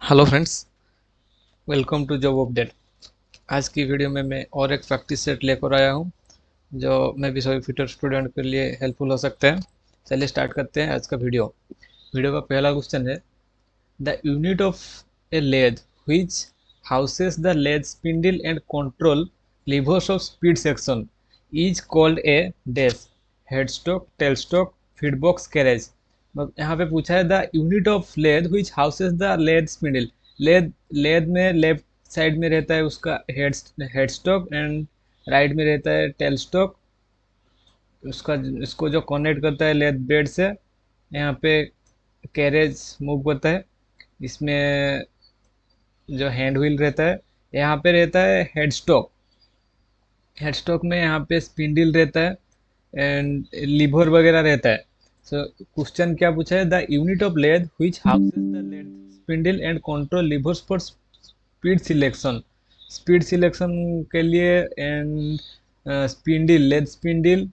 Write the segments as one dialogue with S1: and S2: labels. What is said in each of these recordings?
S1: Hello friends, welcome to job update. आज की video में मैं और एक प्रैक्टिस सेट लेकर आया हूँ जो मैं भी सभी फिटर स्टूडेंट के लिए हेल्पफुल हो सकते हैं। चलिए स्टार्ट करते हैं आज का वीडियो। वीडियो का पहला क्वेश्चन है, the unit of a lathe which houses the lathe spindle and control levers of speed section is called a dash headstock, tailstock, feedbox, carriage. यहाँ पे पूछा है the unit of lathe which houses the lathe spindle. Lathe lathe में left side में रहता है उसका headstock and right में रहता है टेल स्टॉक। उसका इसको जो कनेक्ट करता है लेथ ब्रेड से, यहाँ पे कैरेज मूव करता है। इसमें जो हैंड व्हील रहता है, यहाँ पे रहता है हेडस्टॉक। हेडस्टॉक में यहाँ पे स्पिंडल रहता है एंड लीवर वगैरह रहता है। सो क्वेश्चन क्या पूछा है, the unit of lathe which houses the lathe spindle and control levers for speed selection. Speed selection के लिए एंड स्पिंडल, लेथ स्पिंडल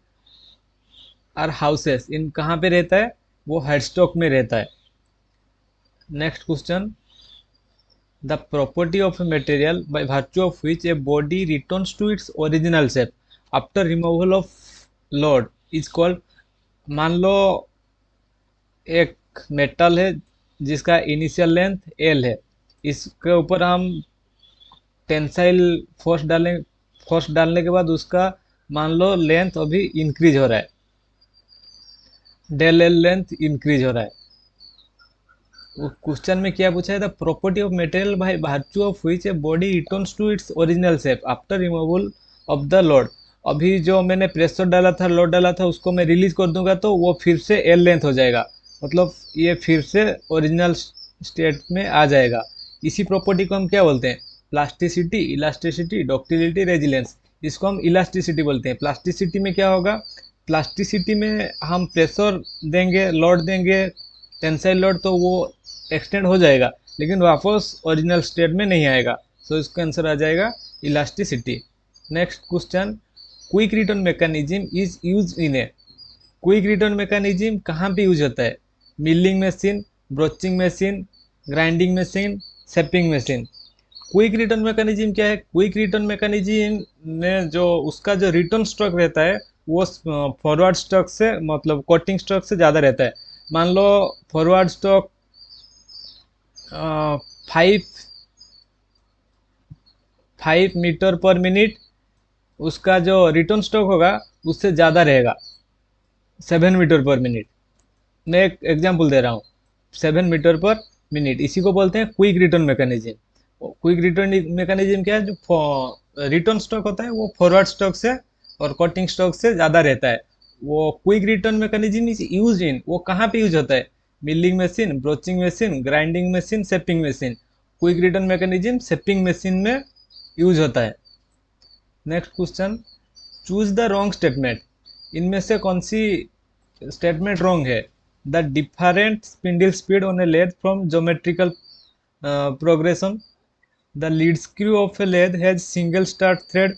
S1: और हाउसेस इन कहाँ पे रहता है, वो हेडस्टॉक में रहता है। Next question, the property of a material by virtue of which a body returns to its original shape after removal of load is called। मान लो एक मेटल है जिसका इनिशियल लेंथ एल है, इसके ऊपर हम टेंसाइल फोर्स डालने के बाद उसका मान लो लेंथ अभी इंक्रीज हो रहा है, डेल एल लेंथ इंक्रीज हो रहा है। क्वेश्चन में क्या पूछा है, the property of material by virtue of which a body returns to its original shape after removal of the load. अभी जो मैंने प्रेशर डाला था, लोड डाला था, उसको मैं रिलीज कर दूंगा तो वो फिर से एल लेंथ हो जाएगा, मतलब ये फिर से ओरिजिनल स्टेट में आ जाएगा। इसी प्रॉपर्टी को हम क्या बोलते हैं, प्लास्टिसिटी, इलास्टिसिटी, डक्टिलिटी, रेजिलेंस। इसको हम इलास्टिसिटी बोलते हैं। प्लास्टिसिटी में क्या होगा, प्लास्टिसिटी में हम प्रेशर देंगे, लोड देंगे, टेंसाइल लोड, तो वो एक्सटेंड हो जाएगा लेकिन वापस ओरिजिनल स्टेट में नहीं आएगा। सो इसका आंसर आ जाएगा elasticity. Next question, quick return mechanism is use in A. Quick return mechanism कहाँ पे यूज होता है, milling machine, broaching machine, grinding machine, shaping machine. Quick return mechanism क्या है, क्विक रिटर्न मैकेनिज्म में जो उसका जो रिटर्न स्ट्रोक रहता है वो फॉरवर्ड स्ट्रोक से, मतलब कोटिंग स्ट्रोक से ज़्यादा रहता है। मान लो forward stroke 5 metre per minute, उसका जो रिटर्न स्ट्रोक होगा उससे ज़्यादा रहेगा, 7 मीटर पर मिनट। मैं एक एग्जांपल दे रहा हूँ, 7 मीटर पर मिनट, इसी को बोलते हैं quick return mechanism. Quick return mechanism क्या है, जो रिटर्न स्ट्रोक होता है वो फॉरवर्ड स्ट्रोक से और कटिंग स्ट्रोक से ज़्यादा रहता है। वो quick return mechanism is use in, वो कहाँ पे यूज होता है, milling machine, broaching machine, grinding machine, shaping machine. Quick return mechanism shaping machine में यूज होता है। Next question, choose the wrong statement. इनमें से कौन सी स्टेटमेंट रॉन्ग है, the different spindle speed on a lathe from geometrical progression, the lead screw of a lathe has single start thread,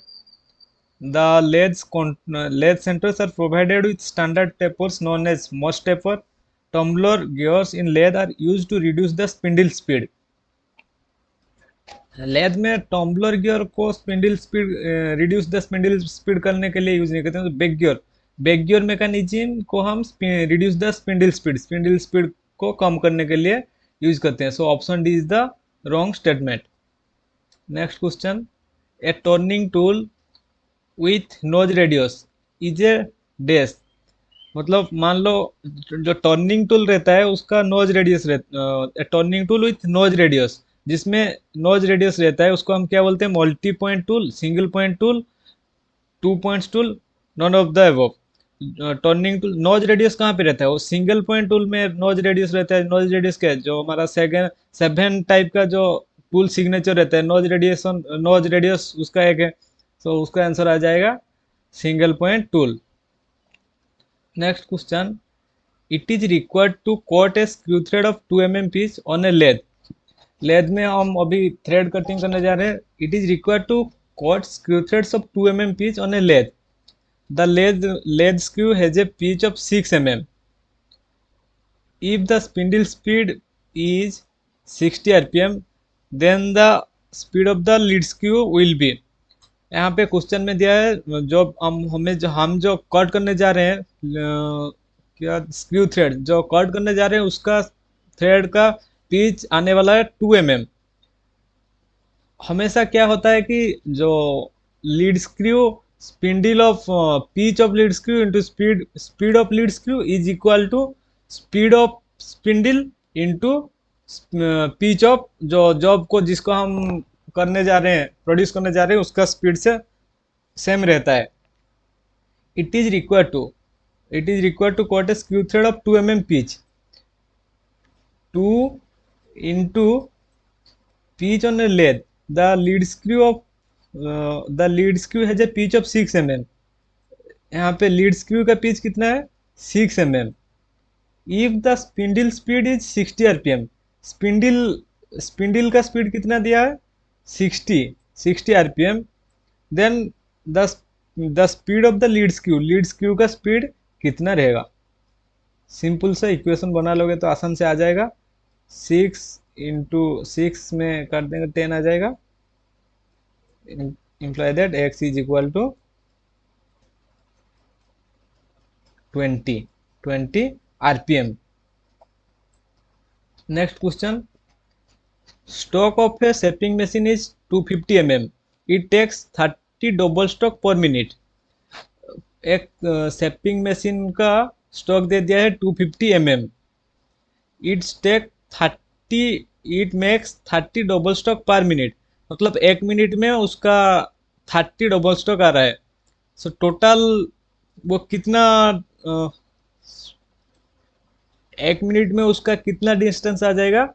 S1: the lathe centers are provided with standard tapers known as Morse taper. Tumbler gears in lathe are used to reduce the spindle speed। Lathe में tumbler gear को spindle speed, reduce the spindle speed करने के लिए use नहीं करते हैं। तो back gear mechanism को हम रिड्यूस द स्पिंडल स्पीड को कम करने के लिए यूज करते हैं। So option D is the wrong statement. Next question, A turning tool with nose radius is a dash. मतलब मान लो जो टर्निंग टूल रहता है उसका नोज रेडियस रहता, turning tool with nose radius, जिसमें नोज रेडियस रहता है उसको हम क्या बोलते हैं, multi point tool, single point tool, 2 points tool, none of the above. Turning tool nose radius कहाँ पे रहता है, वो सिंगल पॉइंट टूल में नोज रेडियस रहता है। नोज रेडियस क्या है, जो हमारा सेकंड सेवन टाइप का जो टूल सिग्नेचर रहता है, नोज रेडियस उसका एक है। तो उसका आंसर आ जाएगा single point tool. Next question, it is required to cut a screw thread of 2 mm pitch on a lathe. Lathe में हम अभी थ्रेड कटिंग करने जा रहे हैं। It is required to cut screw threads of 2 mm pitch on a lathe. The lathe screw has a pitch of 6 mm। If the spindle speed is 60 RPM, then the speed of the lead screw will be. यहाँ पे question में दिया है जो हम जो cut करने जा रहे हैं, क्या स्क्रू थ्रेड जो कट करने जा रहे हैं उसका थ्रेड का पिच आने वाला है 2 mm। हमेशा क्या होता है कि जो lead screw spindle of pitch of lead screw into speed of lead screw is equal to speed of spindle into pitch of जो जॉब को जिसको हम करने जा रहे हैं, प्रोड्यूस करने जा रहे हैं, उसका स्पीड से सेम रहता है। It is required to cut a screw thread of 2 mm pitch 2 into pitch on a lathe. The lead screw has a pitch of 6 mm। यहाँ पे लीड स्क्रू का पिच कितना है? 6 mm। If the spindle speed is 60 RPM, spindle का speed कितना दिया है? 60 RPM. Then the speed of the lead screw का स्पीड कितना रहेगा? सिंपल सा इक्वेशन बना लोगे तो आसान से आ जाएगा। 6 में कर देंगे 10 आ जाएगा। Imply that x is equal to 20 RPM. Next question, stroke of a shaping machine is 250 mm। It takes 30 double stroke per minute. एक शेपिंग मशीन का स्टॉक दे दिया है 250 mm। It makes 30 double stroke per minute, मतलब 1 minute में उसका 30 double stock आ रहा है। सो टोटल वो कितना 1 मिनट में उसका कितना डिस्टेंस आ जाएगा?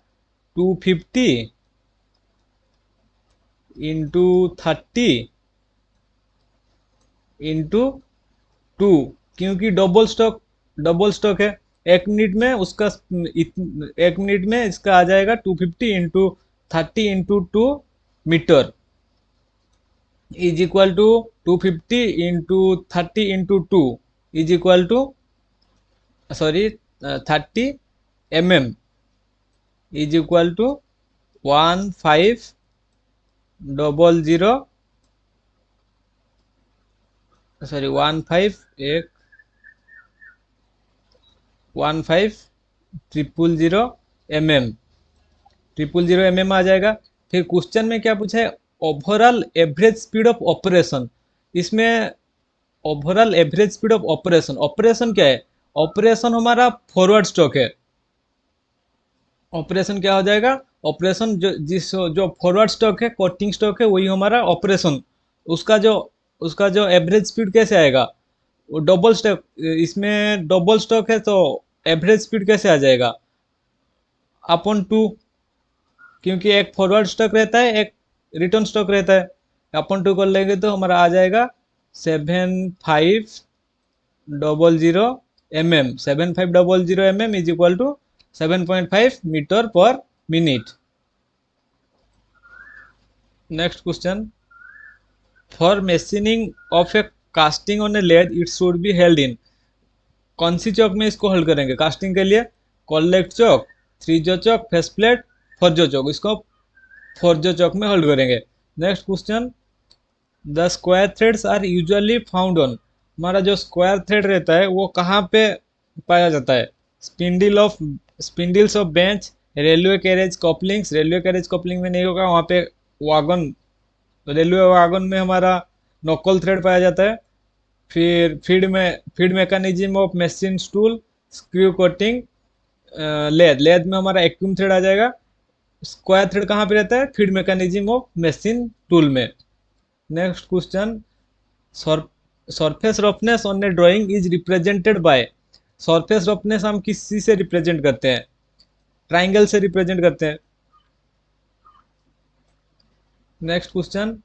S1: 250 इंटू 30 इंटू 2, क्योंकि डबल स्टॉक है। 1 मिनट में उसका 1 मिनट में इसका आ जाएगा 250 into 30 into 2 metre is equal to 250 into 30 into 2 is equal to 30 mm is equal to 1500 1500 आ जाएगा। फिर क्वेश्चन में क्या पूछा है? Overall average speed of operation. इसमें overall average speed of operation क्या है? ऑपरेशन हमारा फॉरवर्ड स्टॉक है। ऑपरेशन क्या हो जाएगा? ऑपरेशन जो फॉरवर्ड स्टॉक है, कोटिंग स्टॉक है, वही हमारा ऑपरेशन। उसका जो एवरेज स्पीड कैसे आएगा? वो डबल स्टॉक, इसमें डबल स्टॉक है तो एवरेज स्पीड कैसे आ जाएगा? अपॉन 2, क्योंकि एक फॉरवर्ड स्टॉक रहता है, एक रिटर्न स्टॉक रहता है। अपन 2 कर लेंगे तो हमारा आ जाएगा 7500 mm is equal to 7.5 metre per minute. Next question, for machining of a casting on a lathe it should be held in. कौन सी चौक में इसको होल्ड करेंगे कास्टिंग के लिए? Collet chuck, 3 chuck, face plate, 4 chuck. इसको 4 चौक में hold करेंगे। Next question, the square threads are usually found on. हमारा जो स्क्वायर थ्रेड रहता है वो कहाँ पे पाया जाता है? Spindles of bench, railway carriage couplings. Railway carriage coupling में नहीं होगा, वहाँ पे वागन, रेलवे वागन में हमारा नोकल थ्रेड पाया जाता है। फिर feed mechanism of machine tool, screw coating, lathe में हमारा एक्यूम थ्रेड आ जाएगा। स्क्वायर थ्रेड कहाँ पे रहता है? Feed mechanism of machine tool में। Next question, surface roughness on a drawing is represented by. Surface roughness हम किसी से रिप्रेजेंट करते हैं? ट्राइंगल से रिप्रेजेंट करते हैं। Next question,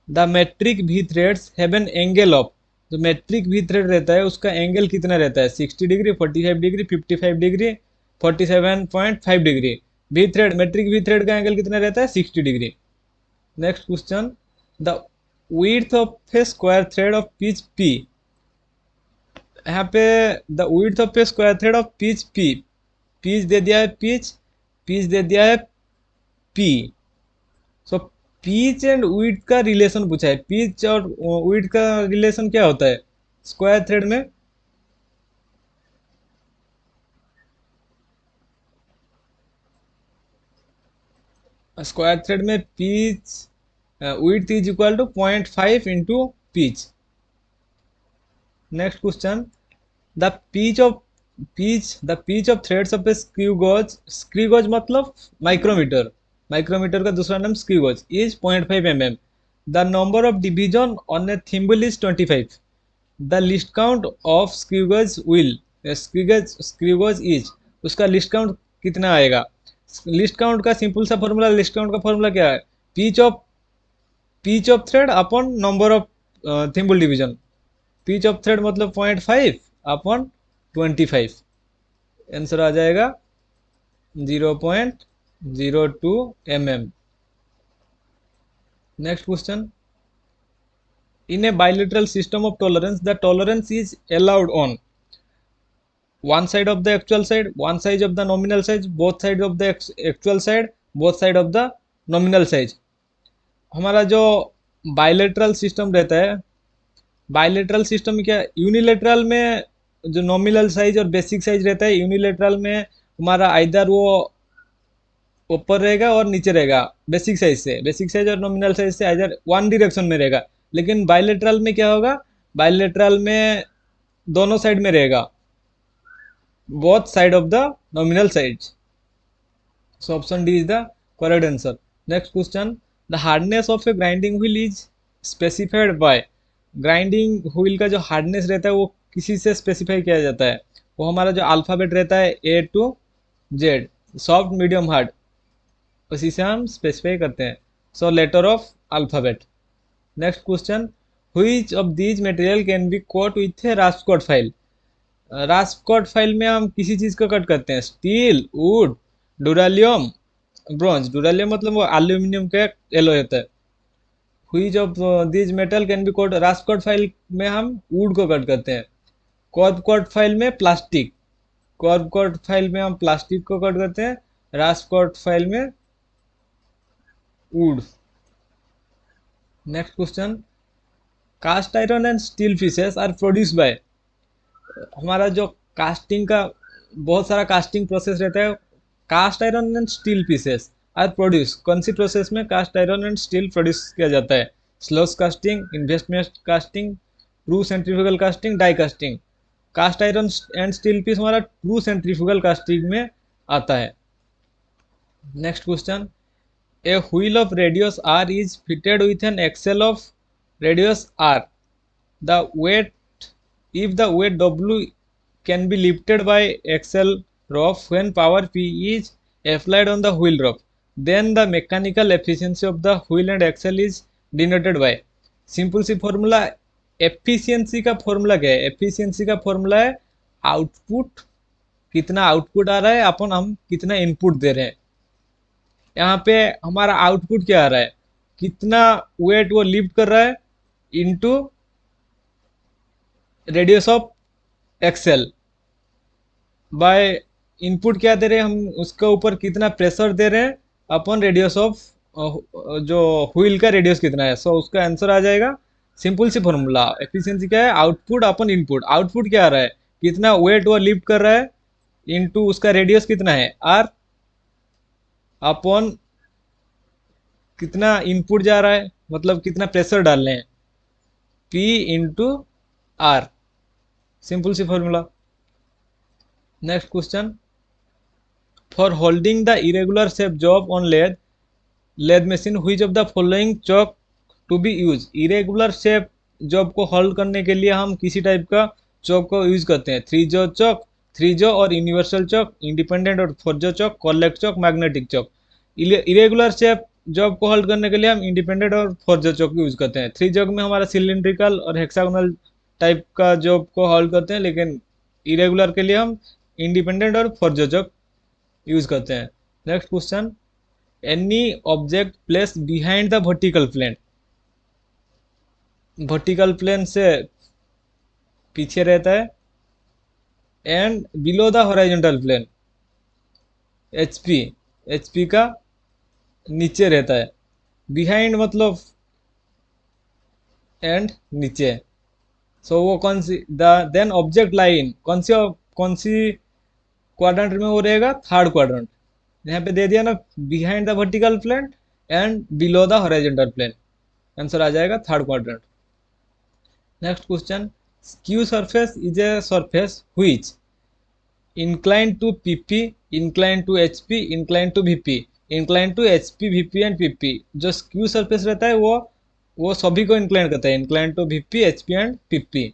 S1: the metric V threads have an angle of. जो मेट्रिक वी थ्रेड रहता है उसका एंगल कितना रहता है? 60 degree, 45 degree, 55 degree, 47.5 degree. Metric V thread का एंगल कितना रहता है? 60 degree. Next question, the width of a square thread of pitch P। यहाँ पे the width of a square thread of pitch P, pitch दे दिया है पिच दे दिया है P. So pitch and width का रिलेशन पूछा है। पीच और विड्थ का रिलेशन क्या होता है स्क्वायर थ्रेड में? स्क्वायर थ्रेड में pitch width is equal to 0.5 into pitch. Next question, the pitch of threads of a screw gauge मतलब माइक्रोमीटर। माइक्रोमीटर का दूसरा नाम screw gauge is 0.5 mm। The number of division on a thimble is 25। The least count of screw gauge will screw gauge is, उसका least count कितना आएगा? Least count का simple सा formula, list count का formula क्या है? Pitch of thread upon number of thimble division. Pitch of thread मतलब 0.5 upon 25। Answer आ जाएगा 0.02 mm। Next question, in a bilateral system of tolerance the tolerance is allowed on one side of the actual side, one side of the nominal size, both sides of the actual side, both side of the nominal size। हमारा जो bilateral system रहता है, bilateral system में क्या, unilateral में जो nominal size और basic size रहता है, यूनिलेटरल में हमारा आइदर वो ऊपर रहेगा और नीचे रहेगा बेसिक साइज से, बेसिक साइज और नॉमिनल साइज से आइदर वन डायरेक्शन में रहेगा। लेकिन बाइलेटरल में क्या होगा? बाइलेटरल में दोनों साइड में रहेगा, both side of the nominal size. So option D is the correct answer. Next question, the hardness of A grinding wheel is specified by. Grinding wheel का जो हार्डनेस रहता है वो किसी से स्पेसिफाई किया जाता है? वो हमारा जो अल्फ़ाबेट रहता है A to Z, soft medium hard, उसी से हम स्पेसिफाई करते हैं। So letter of alphabet. Next question, which of these material can be cut with a rasp cut file. Rasp cut file में हम किसी चीज़ को कट करते हैं, steel, wood, duralumin, bronze. Duralumin मतलब वो एल्यूमिनियम का एलो होता है। Which of these metal can be cut, rasp cut file में हम वुड को कट करते हैं। कॉर्ब कोड फाइल में प्लास्टिक, कॉर्ब कोड फाइल में हम प्लास्टिक को कट करते हैं। रास्प कोड फाइल में wood. Next question, cast iron and steel pieces are produced by. हमारा जो कास्टिंग का बहुत सारा कास्टिंग प्रोसेस रहता है, cast iron and steel pieces are produce, कौन सी प्रोसेस में cast iron and steel produce किया जाता है? Slush casting, investment casting, true centrifugal casting, die casting. Cast iron and steel piece हमारा ट्रू सेंट्रीफ्यूगल कास्टिंग में आता है। Next question, a wheel of radius r is fitted with an axle of radius r। The weight, if the weight w can be lifted by axle rope when power p is applied on the wheel rope, then the mechanical efficiency of the wheel and axle is denoted by। Simple सी formula, efficiency का formula क्या है? Efficiency का formula है output, कितना output आ रहा है अपन हम कितना इनपुट दे रहे हैं। यहाँ पे हमारा आउटपुट क्या आ रहा है, कितना वेट वो लिफ्ट कर रहा है into radius of axle, by input क्या दे रहे हैं हम, उसके ऊपर कितना प्रेशर दे रहे हैं अपन रेडियस ऑफ जो व्हील का रेडियस कितना है। सो उसका आंसर आ जाएगा, सिंपल सी फॉर्मूला, एफिशिएंसी क्या है, आउटपुट अपन इनपुट। आउटपुट क्या आ रहा है, कितना वेट वो लिफ्ट कर रहा है इनटू उसका रेडियस कितना है आर, अपॉन कितना इनपुट जा रहा है मतलब कितना प्रेशर डालने हैं, P इंटू आर। सिंपल सी formula. Next question, for holding the irregular shape job on lathe machine which of the following chuck to be use. Irregular shape job को होल्ड करने के लिए हम किसी टाइप का चॉक को यूज करते हैं, three jaw chalk, three jaw और यूनिवर्सल चॉक, इंडिपेंडेंट और four jaw chalk, collect chalk, magnetic chalk. Irregular shape job को होल्ड करने के लिए हम इंडिपेंडेंट और फोर जॉ चॉक यूज करते हैं। थ्री जॉक में हमारा सिलिंड्रिकल और हेक्सागोनल टाइप का जॉब को होल्ड करते हैं, लेकिन इरेगुलर के लिए हम इंडिपेंडेंट और फोर जॉ चॉक यूज करते हैं। Next question, any object place behind the vertical plane. Vertical plane से पीछे रहता है and below the horizontal plane, HP का नीचे रहता है, बिहाइंड मतलब एंड नीचे। सो वो कौन सी द देन ऑब्जेक्ट लाइन कौन सी क्वाड्रेंट में वो रहेगा, थर्ड क्वाड्रेंट। यहाँ पे दे दिया ना, behind the vertical plane and below the horizontal plane, answer आ जाएगा third quadrant. Next question, skew surface is a surface which inclined to PP, inclined to HP, inclined to VP, inclined to HP, VP and PP। जो skew surface रहता है वो सभी को incline करता है, incline to VP, HP and PP।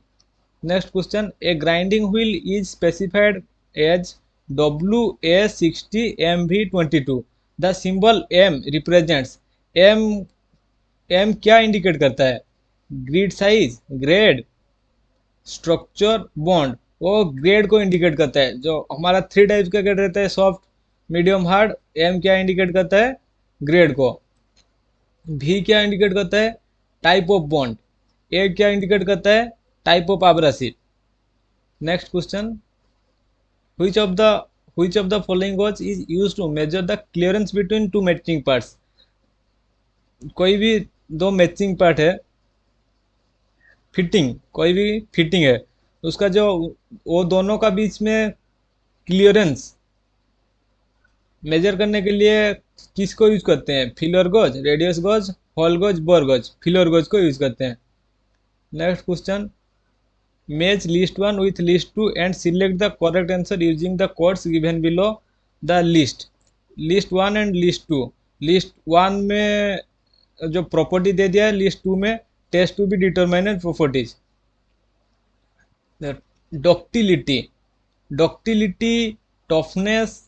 S1: Next question, a grinding wheel is specified as WA60MV22। The symbol M represents, M M क्या indicate करता है, grit size, grade, structure, bond. वो ग्रेड को इंडिकेट करता है। जो हमारा थ्री टाइप्स का ग्रेड रहता है, सॉफ्ट, मीडियम, हार्ड। एम क्या इंडिकेट करता है, ग्रेड को। भी क्या इंडिकेट करता है, टाइप ऑफ बॉन्ड। ए क्या इंडिकेट करता है, type of abrasive. Next question, which of the which of the following gauge is used to measure the clearance between two matching parts। कोई भी दो मैचिंग पार्ट है, फिटिंग, कोई भी फिटिंग है, उसका जो वो दोनों का बीच में क्लियरेंस मेजर करने के लिए किसको यूज करते हैं, filler gauge, radius gauge, hole gauge, bore gauge. Filler gauge को यूज करते हैं। Next question, match list one with list two and select the correct answer using the codes given below the list. List one and list two, list one में जो property दे दिया है, list two में test to be determined properties. Ductility, ductility, toughness,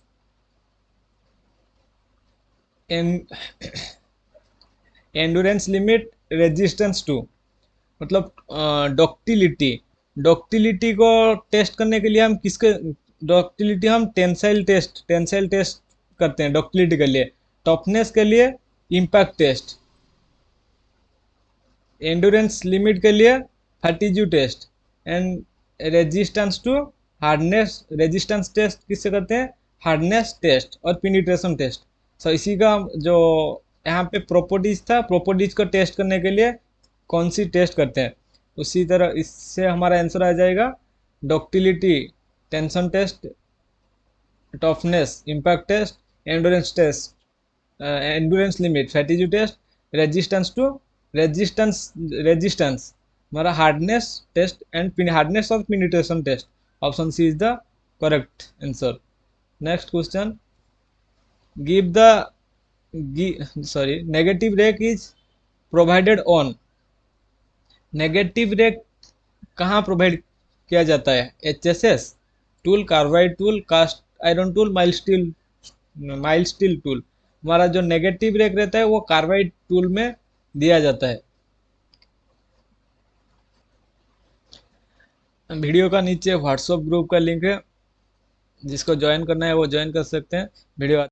S1: endurance limit, resistance to. मतलब ductility, ductility को test करने के लिए हम किसके, डक्टिलिटी हम टेंसाइल टेस्ट करते हैं डक्टिलिटी के लिए। टफनेस के लिए इम्पैक्ट टेस्ट, एंडोरेंस लिमिट के लिए fatigue test, and resistance to hardness, resistance test किससे करते हैं, हार्डनेस टेस्ट और पेनिट्रेशन टेस्ट। सो इसी का जो यहाँ पे प्रॉपर्टीज था, प्रॉपर्टीज को टेस्ट करने के लिए कौन सी टेस्ट करते हैं, उसी तरह इससे हमारा आंसर आ जाएगा ductility, tension test, toughness, impact test, endurance test, endurance limit, fatigue test, resistance to, resistance हमारा hardness test and hardness of penetration test. Option C is the correct answer. Next question, give the negative rake is provided on. Negative rake कहाँ provide किया जाता है, HSS tool, carbide tool, cast iron tool, mild steel tool. हमारा जो negative rake रहता है वो carbide tool में दिया जाता है। वीडियो का नीचे व्हाट्सएप ग्रुप का लिंक है, जिसको ज्वाइन करना है वो ज्वाइन कर सकते हैं। वीडियो